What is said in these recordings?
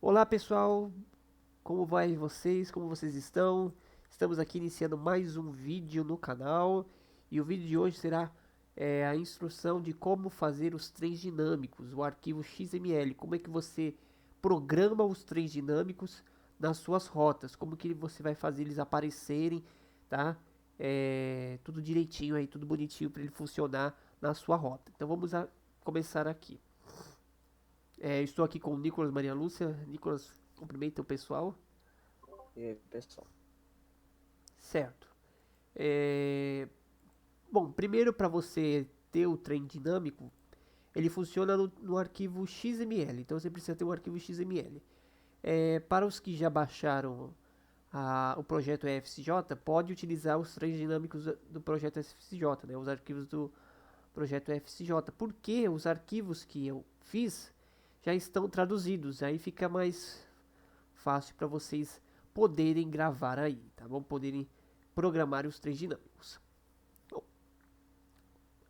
Olá pessoal, como vai vocês? Como vocês estão? Estamos aqui iniciando mais um vídeo no canal e o vídeo de hoje será a instrução de como fazer os trens dinâmicos, o arquivo XML, como é que você programa os trens dinâmicos nas suas rotas, como que você vai fazer eles aparecerem, tá? Tudo direitinho aí, tudo bonitinho para ele funcionar na sua rota. Então vamos começar aqui. Estou aqui com o Nicolas Maria Lúcia. Nicolas, cumprimenta o pessoal. E aí, pessoal? Certo. É, Bom, primeiro para você ter o trem dinâmico, ele funciona no arquivo XML. Então você precisa ter um arquivo XML. Para os que já baixaram o projeto FCJ, pode utilizar os trens dinâmicos do projeto FCJ, né? Os arquivos do projeto FCJ. Porque os arquivos que eu fiz já estão traduzidos. Aí fica mais fácil para vocês poderem gravar aí, tá bom? Poderem programar os três dinâmicos. Bom,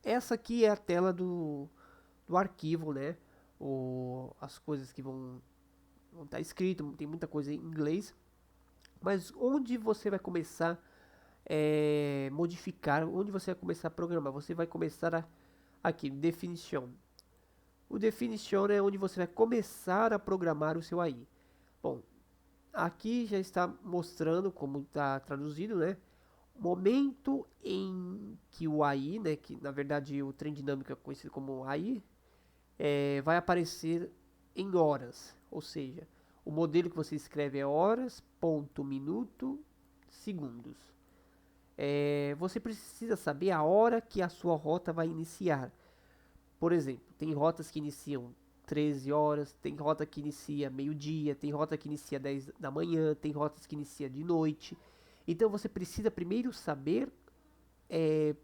essa aqui é a tela do arquivo, né? As coisas que vão estar escrito, tem muita coisa em inglês, mas onde você vai começar modificar, onde você vai começar a programar? Você vai começar aqui, definition. O definition é onde você vai começar a programar o seu AI. Bom, aqui já está mostrando como está traduzido, né? Momento em que o AI, né, que na verdade o trem dinâmico é conhecido como AI, vai aparecer em horas, ou seja, o modelo que você escreve é horas, ponto, minuto, segundos. Você precisa saber a hora que a sua rota vai iniciar. Por exemplo, tem rotas que iniciam 13 horas, tem rota que inicia meio-dia, tem rota que inicia 10 da manhã, tem rotas que inicia de noite. Então você precisa primeiro saber é,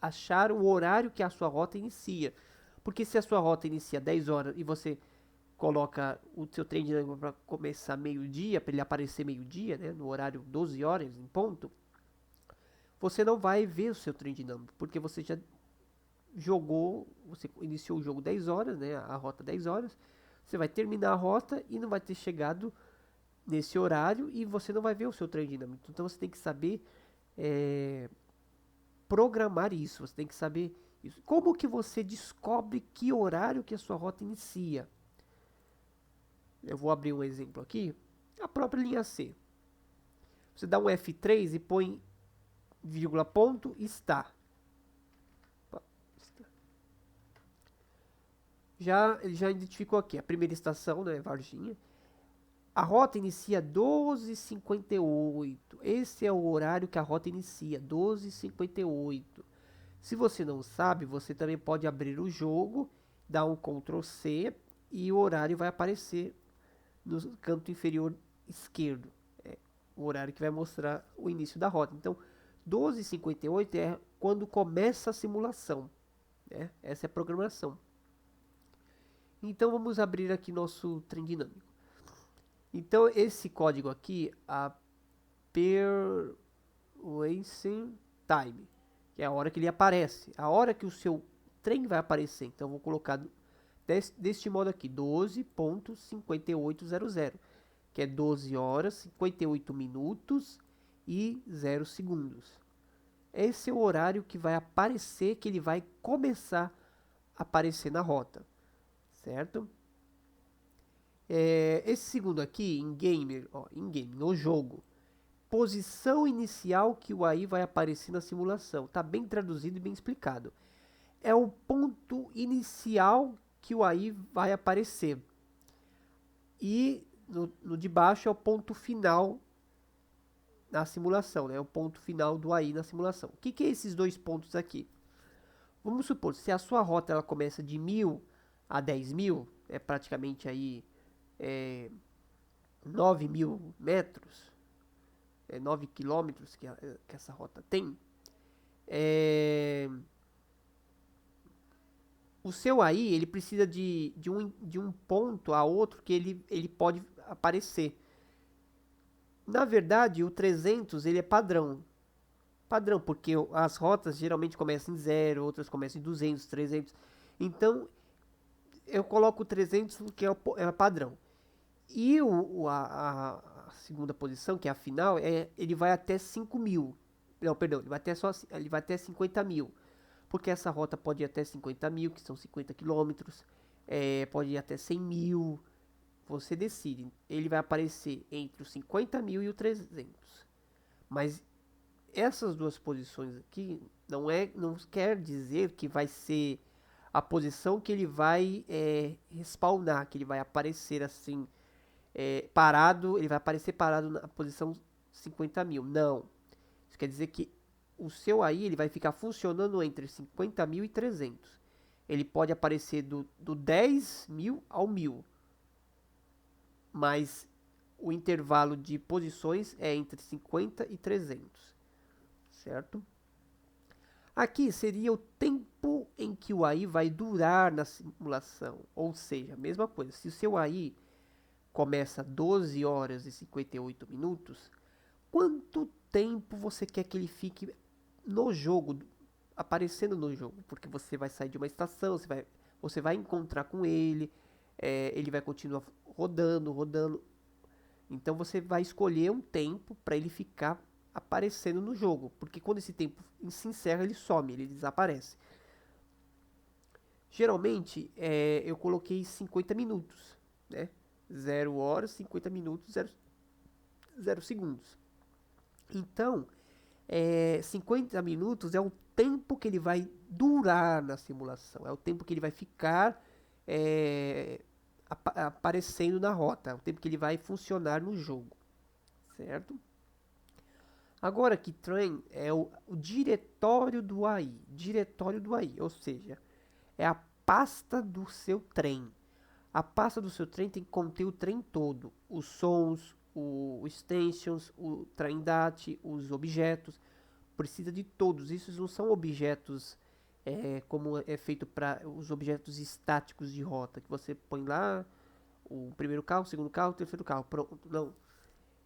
achar o horário que a sua rota inicia. Porque se a sua rota inicia 10 horas e você coloca o seu trem dinâmico para começar meio-dia, para ele aparecer meio-dia, né, no horário 12 horas em ponto, você não vai ver o seu trem dinâmico, porque você já jogou, você iniciou o jogo 10 horas, né, a rota 10 horas, você vai terminar a rota e não vai ter chegado nesse horário e você não vai ver o seu trem dinâmico. Então você tem que saber é, programar isso, você tem que saber isso. Como que você descobre que horário que a sua rota inicia? Eu vou abrir um exemplo aqui. A própria linha C. Você dá um F3 e põe vírgula ponto está. Ele já identificou aqui a primeira estação, né, Varginha. A rota inicia 12h58. Esse é o horário que a rota inicia, 12h58. Se você não sabe, você também pode abrir o jogo, dar um Ctrl C e o horário vai aparecer no canto inferior esquerdo. É o horário que vai mostrar o início da rota. Então, 12h58 é quando começa a simulação. Né? Essa é a programação. Então, vamos abrir aqui nosso trem dinâmico. Então, esse código aqui, a per racing time, que é a hora que ele aparece, a hora que o seu trem vai aparecer. Então, vou colocar deste modo aqui, 12.5800, que é 12 horas, 58 minutos e 0 segundos. Esse é o horário que vai aparecer, que ele vai começar a aparecer na rota, certo? Esse segundo aqui, em game, ó, in game, no jogo, posição inicial que o AI vai aparecer na simulação. Está bem traduzido e bem explicado. É o ponto inicial que o AI vai aparecer. E no de baixo é o ponto final na simulação, né? É o ponto final do AI na simulação. O que é esses dois pontos aqui? Vamos supor, se a sua rota ela começa de 1.000 a 10.000, é praticamente aí é, 9.000 metros, 9 quilômetros que essa rota tem. É, o seu AI, ele precisa de um ponto a outro que ele pode aparecer. Na verdade, o 300 ele é padrão. Padrão, porque as rotas geralmente começam em 0, outras começam em 200, 300. Então, eu coloco o 300 que é padrão. E a segunda posição, que é a final, ele vai até 5.000. Não, perdão, ele vai até 50.000. Porque essa rota pode ir até 50.000, que são 50 quilômetros. Pode ir até 100.000. Você decide. Ele vai aparecer entre os 50.000 e o 300. Mas essas duas posições aqui não quer dizer que vai ser a posição que ele vai respawnar, que ele vai aparecer assim, parado, ele vai aparecer parado na posição 50.000. Não. Isso quer dizer que o seu aí ele vai ficar funcionando entre 50.000 e 300. Ele pode aparecer do 10.000 ao 1.000, mas o intervalo de posições é entre 50 e 300, certo? Aqui seria o tempo em que o AI vai durar na simulação, ou seja, a mesma coisa. Se o seu AI começa 12 horas e 58 minutos, quanto tempo você quer que ele fique no jogo, aparecendo no jogo? Porque você vai sair de uma estação, você vai encontrar com ele, ele vai continuar rodando. Então você vai escolher um tempo para ele ficar aparecendo no jogo, porque quando esse tempo se encerra, ele some, ele desaparece. Geralmente eu coloquei 50 minutos, né? 0 horas, 50 minutos, 0 segundos. Então, 50 minutos é o tempo que ele vai durar na simulação, é o tempo que ele vai ficar aparecendo na rota, é o tempo que ele vai funcionar no jogo, certo? Agora que train é o diretório do AI, ou seja, é a pasta do seu trem. A pasta do seu trem tem que conter o trem todo, os sons, o extensions, o train data, os objetos, precisa de todos. Isso não são objetos como é feito para os objetos estáticos de rota, que você põe lá o primeiro carro, o segundo carro, o terceiro carro, pronto. Não,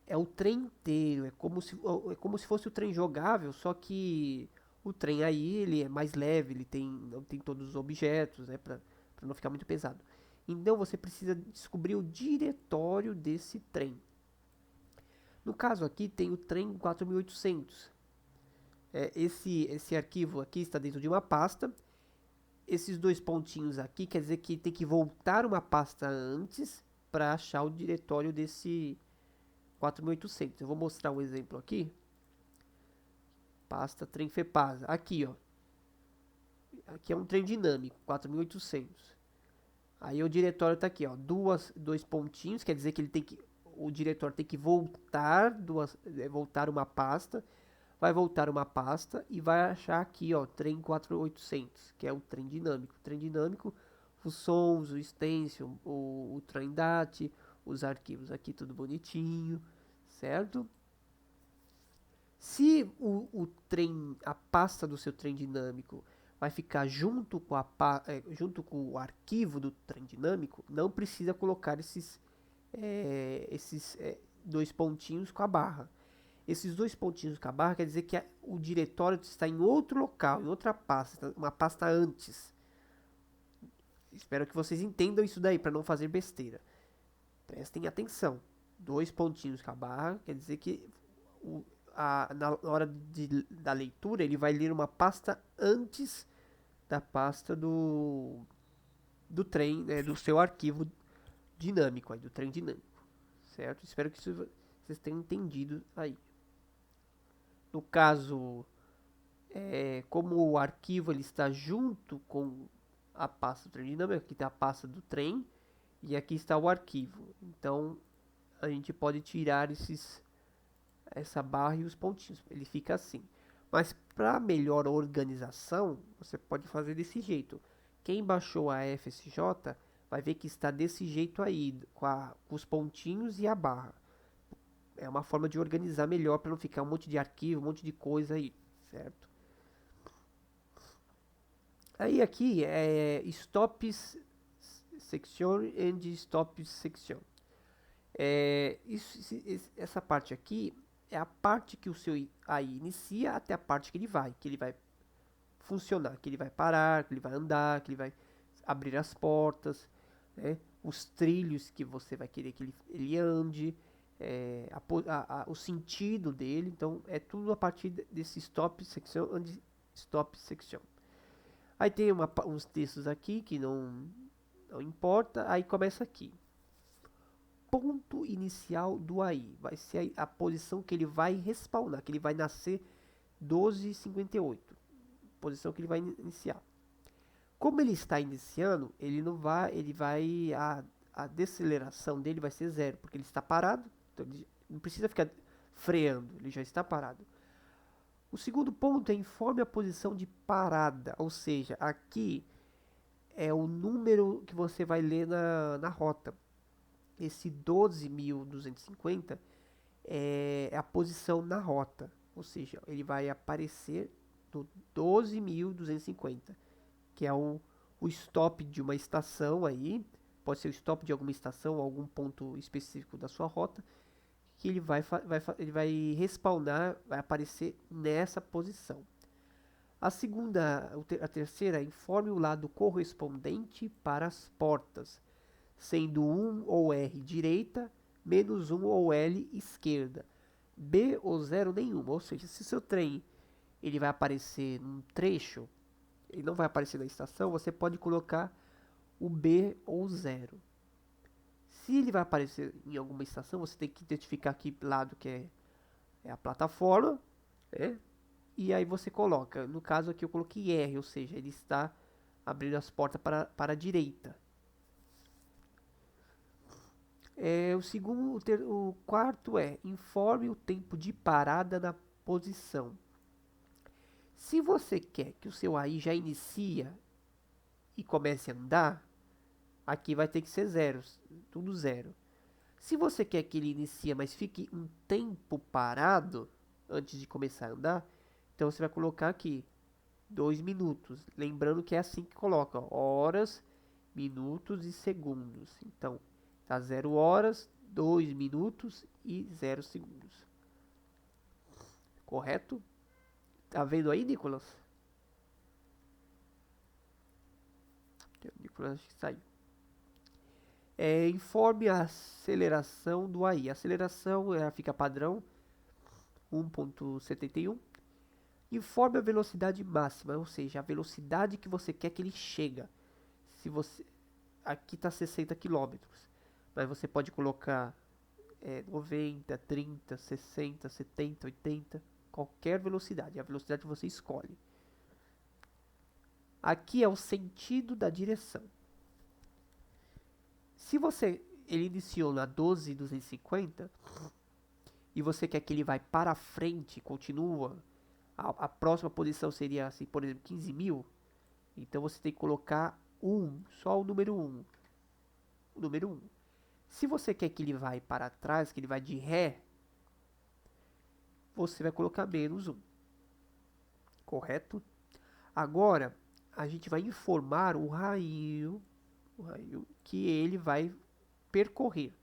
é o trem inteiro, é como se fosse o trem jogável, só que o trem aí ele é mais leve, não tem todos os objetos, né, para não ficar muito pesado. Então você precisa descobrir o diretório desse trem. No caso aqui tem o trem 4800. Esse arquivo aqui está dentro de uma pasta. Esses dois pontinhos aqui quer dizer que tem que voltar uma pasta antes para achar o diretório desse 4800. Eu vou mostrar um exemplo aqui. Pasta trem FEPASA. Aqui, ó. Aqui é um trem dinâmico, 4800. Aí o diretório está aqui, ó. Dois pontinhos, quer dizer que o diretório tem que voltar uma pasta. Vai voltar uma pasta e vai achar aqui, ó, trem 4800, que é o trem dinâmico. O trem dinâmico, os sons, o extension, o train data, os arquivos aqui tudo bonitinho, certo? Se o trem, a pasta do seu trem dinâmico vai ficar junto com o arquivo do trem dinâmico, não precisa colocar esses dois pontinhos com a barra. Esses dois pontinhos com a barra quer dizer que o diretório está em outro local, em outra pasta, uma pasta antes. Espero que vocês entendam isso daí para não fazer besteira. Prestem atenção. Dois pontinhos com a barra quer dizer que na hora da leitura ele vai ler uma pasta antes da pasta do trem, né, do seu arquivo dinâmico, aí, do trem dinâmico, certo? Espero que vocês tenham entendido aí. No caso, como o arquivo ele está junto com a pasta do trem dinâmico, aqui está a pasta do trem e aqui está o arquivo. Então a gente pode tirar essa barra e os pontinhos. Ele fica assim. Mas para melhor organização, você pode fazer desse jeito. Quem baixou a FSJ vai ver que está desse jeito aí, com os pontinhos e a barra. É uma forma de organizar melhor para não ficar um monte de arquivo, um monte de coisa aí, certo? Aí aqui é stops section and stops section. Essa parte aqui é a parte que o seu AI inicia até a parte que ele vai funcionar, que ele vai parar, que ele vai andar, que ele vai abrir as portas, né? os trilhos que você vai querer que ele ande, o sentido dele. Então é tudo a partir desse stop section and stop section. Aí tem uns textos aqui que não importa. Aí começa aqui. Ponto inicial do AI. Vai ser a posição que ele vai respawnar, que ele vai nascer 12:58. Posição que ele vai iniciar. Como ele está iniciando, a deceleração dele vai ser 0, porque ele está parado. Então ele não precisa ficar freando, ele já está parado. O segundo ponto é informe a posição de parada, ou seja, aqui é o número que você vai ler na rota. Esse 12.250 é a posição na rota, ou seja, ele vai aparecer no 12.250, que é o stop de uma estação aí, pode ser o stop de alguma estação, algum ponto específico da sua rota, que ele vai respawnar, vai aparecer nessa posição. A terceira, informe o lado correspondente para as portas, sendo 1 ou R direita, menos 1 ou L esquerda, B ou 0 nenhuma. Ou seja, se seu trem ele vai aparecer num trecho, ele não vai aparecer na estação, você pode colocar o B ou 0. Se ele vai aparecer em alguma estação, você tem que identificar aqui lado que é a plataforma, né? E aí você coloca, no caso aqui eu coloquei R, ou seja, ele está abrindo as portas para a direita. O quarto é, informe o tempo de parada na posição. Se você quer que o seu AI já inicia e comece a andar, aqui vai ter que ser 0, tudo 0. Se você quer que ele inicie, mas fique um tempo parado antes de começar a andar, então você vai colocar aqui 2 minutos. Lembrando que é assim que coloca, ó, horas, minutos e segundos. Então, tá 0 horas, 2 minutos e 0 segundos. Correto? Tá vendo aí, Nicolas? O Nicolas acho que saiu. Informe a aceleração do AI. A aceleração fica padrão 1.71. Informe a velocidade máxima, ou seja, a velocidade que você quer que ele chega. Se você aqui está 60 km, mas você pode colocar 90, 30, 60, 70, 80, qualquer velocidade, a velocidade que você escolhe. Aqui é o sentido da direção. Se ele iniciou na 12.250 e você quer que ele vai para frente, continua, a próxima posição seria assim, por exemplo, 15.000, então você tem que colocar 1, só o número 1. O número 1. Se você quer que ele vai para trás, que ele vai de ré, você vai colocar menos 1. Correto? Agora, a gente vai informar o raio que ele vai percorrer.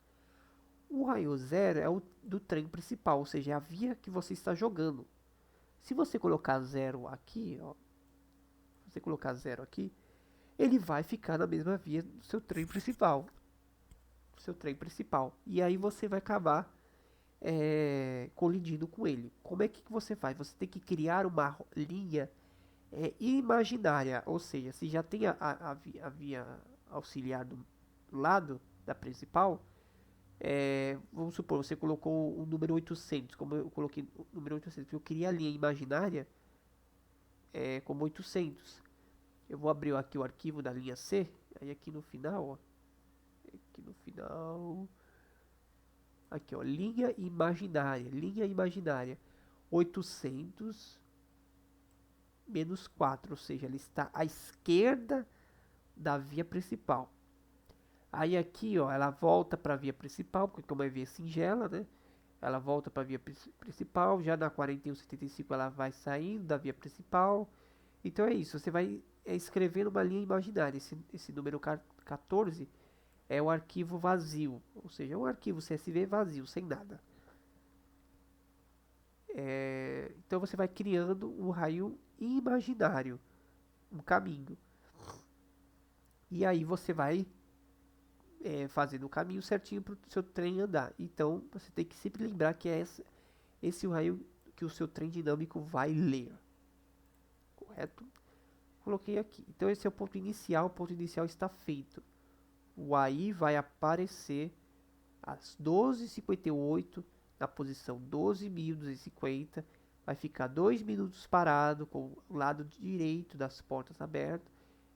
O raio 0 é o do trem principal, ou seja, é a via que você está jogando. Se você colocar 0 aqui, ó, você colocar 0 aqui, ele vai ficar na mesma via do seu trem principal. E aí você vai acabar colidindo com ele. Como é que você faz? Você tem que criar uma linha imaginária, ou seja, se já tem a via auxiliar do lado da principal, vamos supor, você colocou o número 800, como eu coloquei o número 800, eu queria a linha imaginária como 800. Eu vou abrir aqui o arquivo da linha C, aí aqui no final, ó, aqui ó, linha imaginária, 800 menos 4, ou seja, ele está à esquerda da via principal. Aí aqui, ó, ela volta para a via principal, porque como é via singela, né? Ela volta para a via principal, já na 4175 ela vai saindo da via principal. Então é isso, você vai escrevendo uma linha imaginária. Esse número 14 é o arquivo vazio, ou seja, é um arquivo CSV vazio, sem nada. Então você vai criando um raio imaginário, um caminho. E aí você vai fazendo o caminho certinho para o seu trem andar. Então você tem que sempre lembrar que é esse o raio que o seu trem dinâmico vai ler. Correto? Coloquei aqui. Então esse é o ponto inicial está feito. O AI vai aparecer às 12h58 na posição 12.250. Vai ficar 2 minutos parado com o lado direito das portas abertas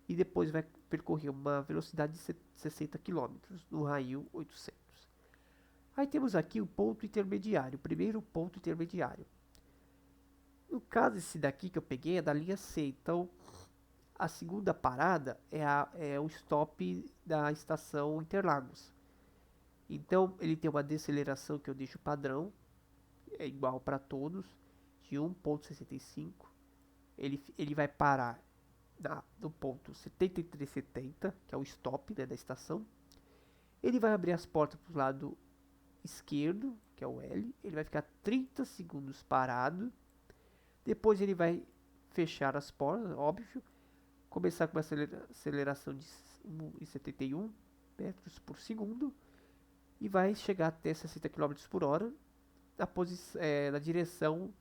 e depois vai percorrer uma velocidade de 60 km no raio 800. Aí temos aqui o ponto intermediário, o primeiro ponto intermediário. No caso, esse daqui que eu peguei é da linha C, então a segunda parada é o stop da estação Interlagos. Então ele tem uma deceleração que eu deixo padrão, é igual para todos, de 1,65. Ele vai parar no ponto 7370, que é o stop, né, da estação. Ele vai abrir as portas para o lado esquerdo, que é o L. Ele vai ficar 30 segundos parado. Depois ele vai fechar as portas, óbvio. Começar com uma aceleração de 1,71 metros por segundo. E vai chegar até 60 km por hora na direção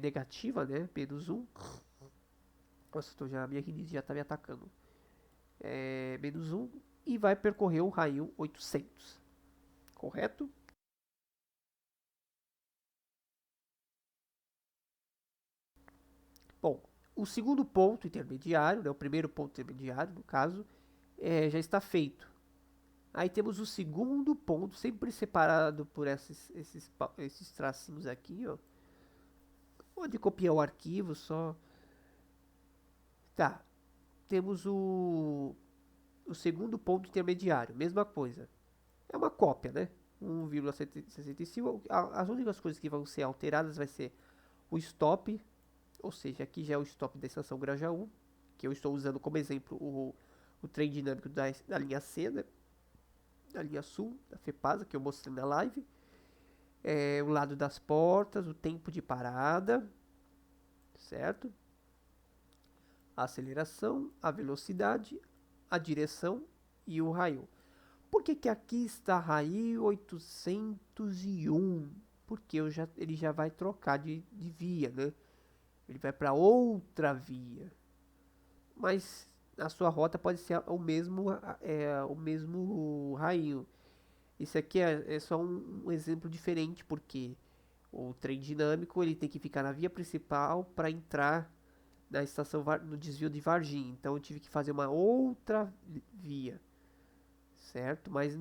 negativa, né? Menos 1. Nossa, minha rinite já está me atacando. Menos 1 e vai percorrer o raio 800. Correto? Bom, o segundo ponto intermediário, né, o primeiro ponto intermediário, no caso, já está feito. Aí temos o segundo ponto, sempre separado por esses tracinhos aqui, ó. Pode copiar o arquivo só. Tá. Temos o segundo ponto intermediário, mesma coisa. É uma cópia, né? 1,65. As únicas coisas que vão ser alteradas vai ser o stop, ou seja, aqui já é o stop da estação Grajaú, que eu estou usando como exemplo o trem dinâmico da linha C, né? Da linha Sul, da FEPASA, que eu mostrei na live. O lado das portas, o tempo de parada, certo? A aceleração, a velocidade, a direção e o raio. Por que aqui está raio 801? Porque ele já vai trocar de via, né? Ele vai para outra via. Mas a sua rota pode ser o mesmo raio. Isso aqui é só um exemplo diferente, porque o trem dinâmico ele tem que ficar na via principal para entrar na estação no desvio de Varginha. Então eu tive que fazer uma outra via, certo? Mas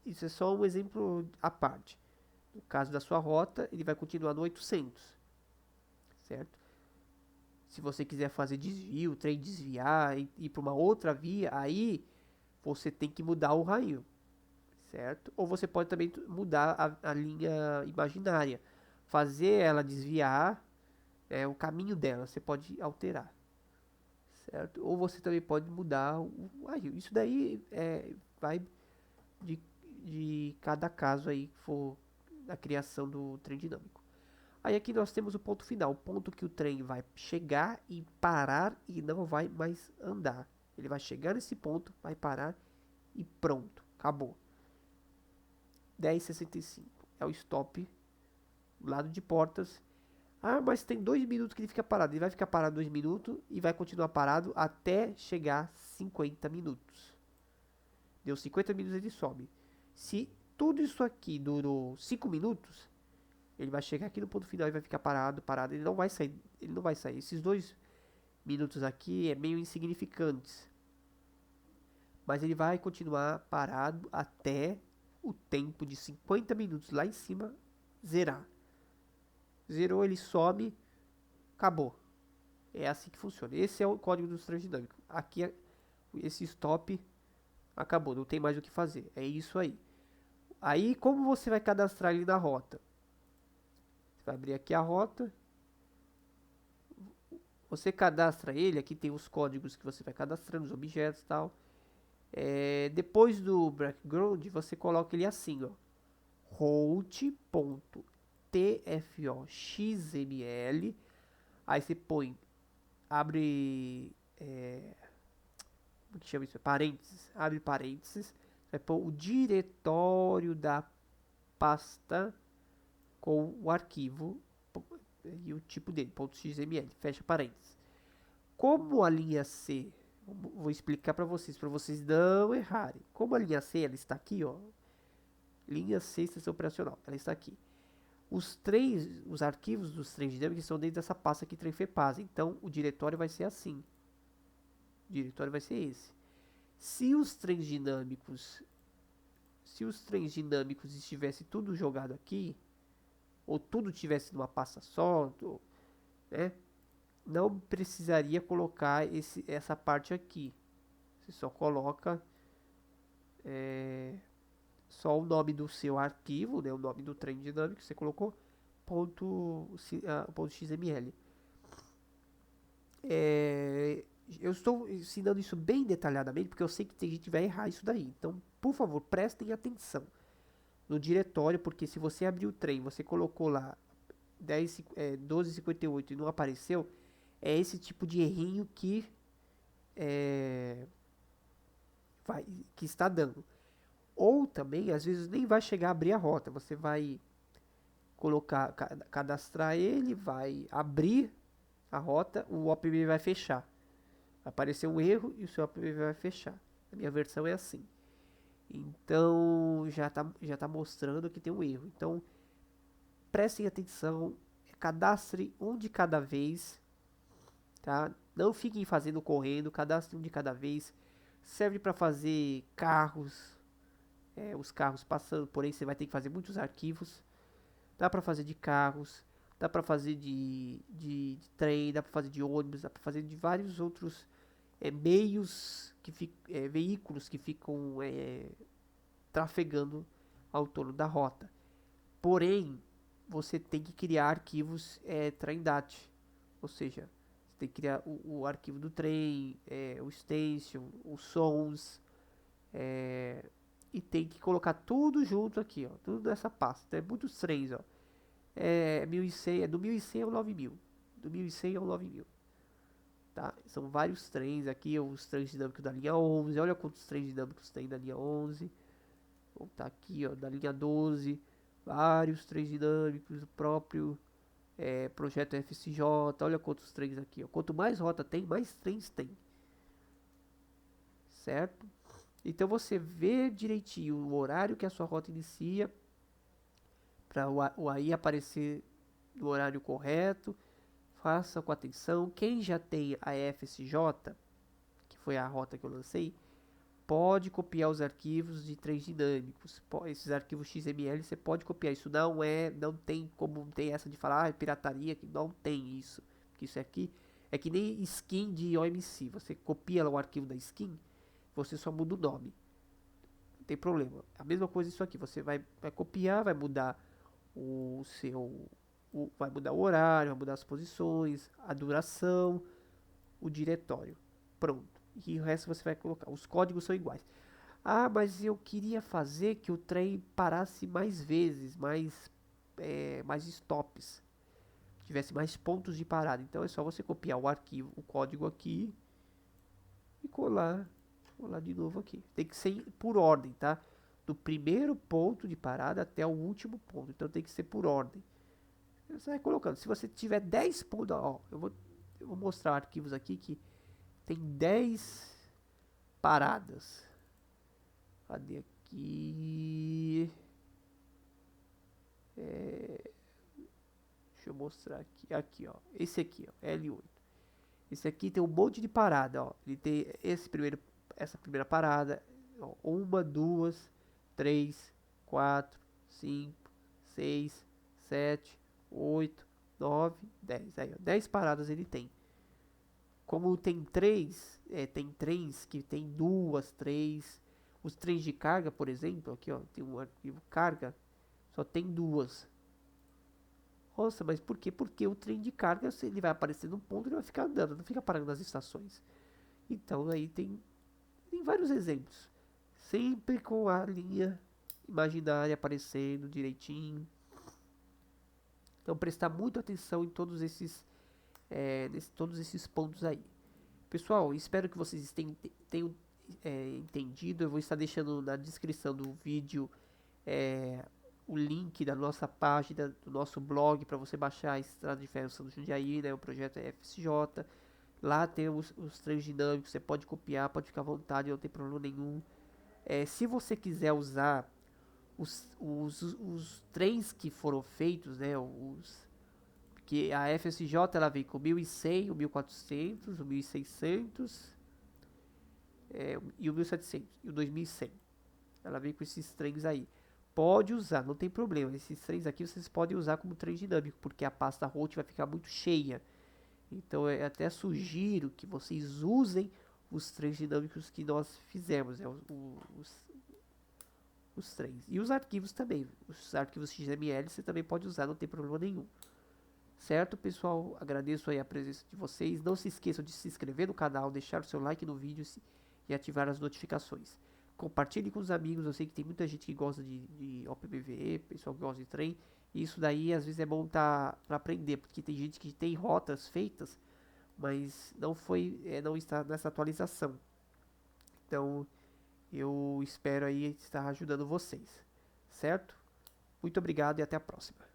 isso é só um exemplo à parte. No caso da sua rota, ele vai continuar no 800, certo? Se você quiser fazer desvio, o trem desviar e ir para uma outra via, aí você tem que mudar o raio, certo? Ou você pode também mudar a linha imaginária, fazer ela desviar, o caminho dela, você pode alterar, certo? Ou você também pode mudar o raio. Isso daí vai de, de cada caso aí que for da criação do trem dinâmico. Aí aqui nós temos o ponto final, o ponto que o trem vai chegar e parar e não vai mais andar. Ele vai chegar nesse ponto, vai parar e pronto, acabou. 10h65 é o stop, lado de portas. Ah, mas tem 2 minutos que ele fica parado. Ele vai ficar parado 2 minutos e vai continuar parado até chegar 50 minutos. Deu 50 minutos, ele sobe. Se tudo isso aqui durou 5 minutos, ele vai chegar aqui no ponto final e vai ficar parado. Ele não vai sair. Esses 2 minutos aqui é meio insignificantes. Mas ele vai continuar parado até o tempo de 50 minutos lá em cima zerar. Zerou, ele sobe, acabou. É assim que funciona. Esse é o código dos trens dinâmicos. Aqui, esse stop, acabou, não tem mais o que fazer. É isso aí. Aí, como você vai cadastrar ele na rota? Você vai abrir aqui a rota. Você cadastra ele, aqui tem os códigos que você vai cadastrando, os objetos e tal. Depois do background, você coloca ele assim, ó. route.tfoxml. Aí você põe, abre, como que chama isso? Parênteses, abre parênteses. Você vai pôr o diretório da pasta com o arquivo e o tipo dele, .xml, fecha parênteses. Como a linha C, vou explicar para vocês não errarem. Como a linha C, ela está aqui, ó, linha C, extensão operacional, ela está aqui. Os arquivos dos trens dinâmicos estão dentro dessa pasta aqui, trem-fepasa. Então, o diretório vai ser assim. O diretório vai ser esse. Se os trens dinâmicos estivesse tudo jogado aqui, ou tudo tivesse numa pasta só, né, não precisaria colocar essa parte aqui. Você só coloca só o nome do seu arquivo, né, o nome do trem dinâmico que você colocou, ponto .xml. Eu estou ensinando isso bem detalhadamente porque eu sei que tem gente que vai errar isso daí. Então, por favor, prestem atenção no diretório, porque se você abrir o trem, você colocou lá 12,58 e não apareceu, é esse tipo de errinho que está dando. Ou também, às vezes, nem vai chegar a abrir a rota. Você vai cadastrar ele, vai abrir a rota, o OPB vai fechar. Vai aparecer um erro e o seu OPB vai fechar. A minha versão é assim. Então, já tá mostrando que tem um erro. Então, prestem atenção, cadastre um de cada vez, tá? Não fiquem fazendo correndo, cadastre um de cada vez. Serve para fazer carros, os carros passando, porém você vai ter que fazer muitos arquivos. Dá para fazer de carros, dá para fazer de trem, dá para fazer de ônibus, dá para fazer de vários outros meios, veículos que ficam trafegando ao torno da rota. Porém, você tem que criar arquivos Traindata, ou seja, você tem que criar o arquivo do trem, o stencil, os sons, e tem que colocar tudo junto aqui, ó, tudo nessa pasta. Então, muitos trens, ó, 1100, do 1100 ao 9000, do 1100 ao 9000, tá? São vários trens aqui, os trens dinâmicos da linha 11, olha quantos trens dinâmicos tem da linha 11, ou tá aqui, ó, da linha 12, vários trens dinâmicos, o próprio projeto FSJ, olha quantos trens aqui, ó. Quanto mais rota tem, mais trens tem, certo? Então você vê direitinho o horário que a sua rota inicia, para o AI aparecer no horário correto, faça com atenção. Quem já tem a FSJ, que foi a rota que eu lancei, pode copiar os arquivos de trens dinâmicos. Esses arquivos XML você pode copiar. Isso não tem como ter essa de falar pirataria, que não tem isso. Porque isso aqui é que nem skin de OMC. Você copia lá o arquivo da skin, você só muda o nome. Não tem problema. A mesma coisa isso aqui. Você vai copiar, vai mudar vai mudar o horário, vai mudar as posições, a duração, o diretório. Pronto. E o resto você vai colocar. Os códigos são iguais. Ah, mas eu queria fazer que o trem parasse mais vezes, mais stops, tivesse mais pontos de parada. Então é só você copiar o arquivo, o código aqui e colar de novo aqui. Tem que ser por ordem, tá? Do primeiro ponto de parada até o último ponto. Então tem que ser por ordem. Você vai colocando. Se você tiver 10 pontos, ó, eu vou mostrar arquivos aqui que tem 10 paradas. Cadê aqui? Deixa eu mostrar aqui. Aqui, ó. Esse aqui, ó. L8. Esse aqui tem um monte de parada, ó. Ele tem essa primeira parada. Ó, 1, 2, 3, 4, 5, 6, 7, 8, 9, 10. Aí, ó. 10 paradas ele tem. Como tem tem trens que tem 2, 3. Os trens de carga, por exemplo, aqui ó, tem um arquivo carga, só tem 2. Nossa, mas por quê? Porque o trem de carga, ele vai aparecer num ponto e ele vai ficar andando, não fica parando nas estações. Então aí tem vários exemplos. Sempre com a linha imaginária aparecendo direitinho. Então prestar muita atenção em todos esses pontos aí. Pessoal, espero que vocês tenham entendido, eu vou estar deixando na descrição do vídeo é, o link da nossa página, do nosso blog, para você baixar a Estrada de Ferro São Jundiaí, né? O projeto é FSJ. Lá tem os treinos dinâmicos, você pode copiar, pode ficar à vontade, não tem problema nenhum. Se você quiser usar os trens que foram feitos, né? Que a FSJ ela vem com 1100, o 1400, o 1600 e o 1700 e o 2100. Ela vem com esses trens aí. Pode usar, não tem problema. Esses trens aqui vocês podem usar como trem dinâmico, porque a pasta ROT vai ficar muito cheia. Então eu até sugiro que vocês usem os trens dinâmicos que nós fizemos, né? Os trens. E os arquivos também. Os arquivos XML você também pode usar, não tem problema nenhum. Certo, pessoal? Agradeço aí a presença de vocês. Não se esqueçam de se inscrever no canal, deixar o seu like no vídeo e ativar as notificações. Compartilhe com os amigos. Eu sei que tem muita gente que gosta de OPBVE, pessoal que gosta de trem. E isso daí às vezes é bom para aprender, porque tem gente que tem rotas feitas, mas não está nessa atualização. Então eu espero aí estar ajudando vocês, certo? Muito obrigado e até a próxima.